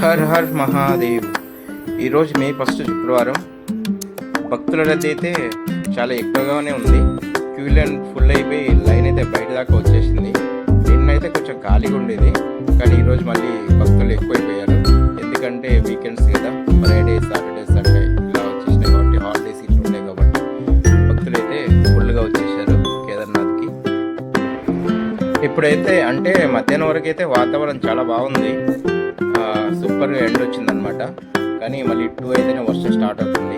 Her her Mahadev. ఈరోజు మే 1 శుక్రవారం. భక్తుల రద్దీ అయితే చాలా ఎక్కువగానే ఉంది. క్యూ లైన్ ఫుల్ అయిపోయి లైన్ అయితే బయట దాకా వచ్చేసింది. నిన్నైతే కొంచెం ఖాళీగా ఉండేది, కానీ ఈరోజు మళ్ళీ భక్తులు ఎక్కువైపోయారు. ఎందుకంటే వీకెండ్స్ కదా, ఫ్రైడే సాటర్డే సండే ఇలా వచ్చేసినాయి కాబట్టి, హాలిడేస్ ఇట్లా ఉన్నాయి కాబట్టి భక్తులు అయితే ఫుల్గా వచ్చేసారు కేదార్నాథ్కి. ఇప్పుడైతే అంటే మధ్యాహ్నం వరకు అయితే వాతావరణం చాలా బాగుంది, సూపర్గా ఎండ్ వచ్చిందనమాట. కానీ మళ్ళీ 2 అయితేనే వర్షం స్టార్ట్ అవుతుంది.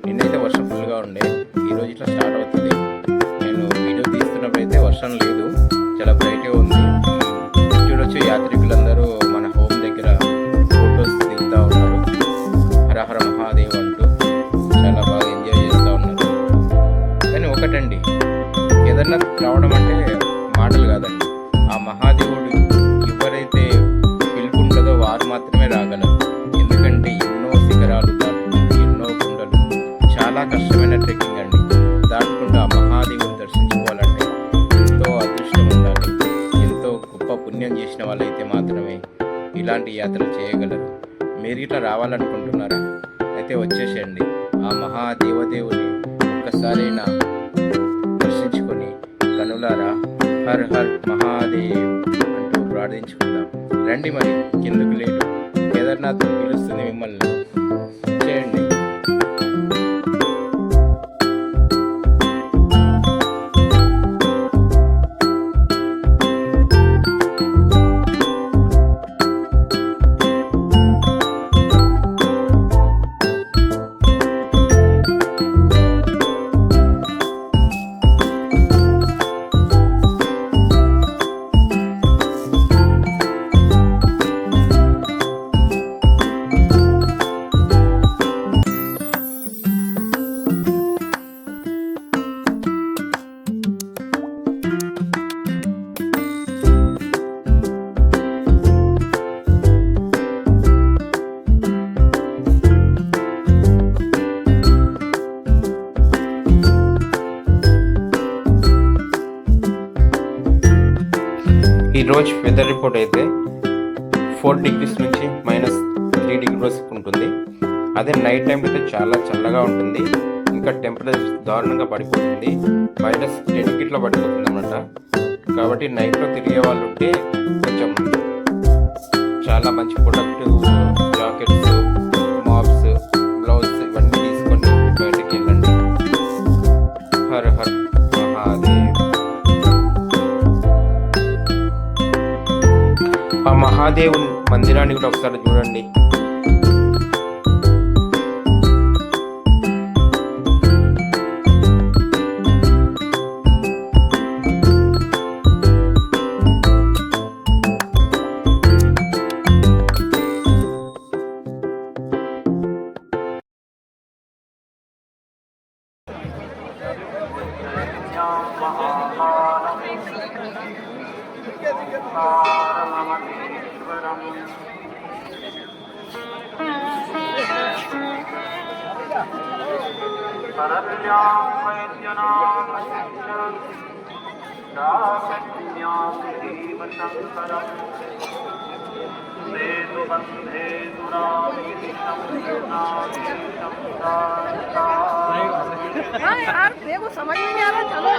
నిన్నైతే వర్షం ఫుల్గా ఉండే, ఈరోజు ఇట్లా స్టార్ట్ అవుతుంది. నేను వీడియో తీస్తున్నప్పుడు అయితే వర్షం లేదు, చాలా బ్రైట్గా ఉంది. చూడొచ్చు, యాత్రికులందరూ మన హోమ్ దగ్గర ఫొటోస్ దిగుతూ ఉన్నారు, హరహర మహాదేవ్ అంటూ చాలా బాగా ఎంజాయ్ చేస్తూ ఉన్నారు. కానీ ఒకటండి, కేదార్నాథ్ రావడం అంటే మాటలు కాదండి. ఆ మహాదేవుడు ఎవరైతే పిలుపుంటుందో వారు మాత్రమే రాగలరు. ఎందుకంటే ఎన్నో శిఖరాలు దాటుకుంటూ, ఎన్నో కొండలు, చాలా కష్టమైన ట్రెక్కింగ్ అండి. దాటుకుంటూ ఆ మహాదేవుని దర్శించుకోవాలంటే ఎంతో అదృష్టం ఉండాలి. ఎంతో గొప్ప పుణ్యం చేసిన వాళ్ళైతే మాత్రమే ఇలాంటి యాత్రలు చేయగలరు. మీరు ఇట్లా రావాలనుకుంటున్నారా? అయితే వచ్చేసేయండి. ఆ మహాదేవదేవుని ఒక్కసారైనా దర్శించుకొని కనులారా హర్ హర్ మహాదేవ్ అంటూ ప్రార్థించుకుందాం. రండి, మరి కిందకు లేటు, కేదార్నాథ్ పిలుస్తుంది మిమ్మల్ని, చేయండి. ఈరోజు వెదర్ రిపోర్ట్ అయితే 4 degrees నుంచి -3 degrees ఉంటుంది. అదే నైట్ టైం అయితే చాలా చల్లగా ఉంటుంది, ఇంకా టెంపరేచర్ దారుణంగా పడిపోతుంది, -10 గిట్లా పడిపోతుంది అన్నమాట. కాబట్టి నైట్లో తిరిగే వాళ్ళు ఉంటే కొంచెం చాలా మంచి ప్రొడక్టివ్ జాకెట్స్, మాప్స్, గ్లౌస్ ఇవన్నీ తీసుకొని బయటకి వెళ్ళండి. Her her Mahadev. ఆ మహాదేవుని మందిరాన్ని కూడా ఒకసారి చూడండి. यार देखो समझ में नहीं आ रहा, चलो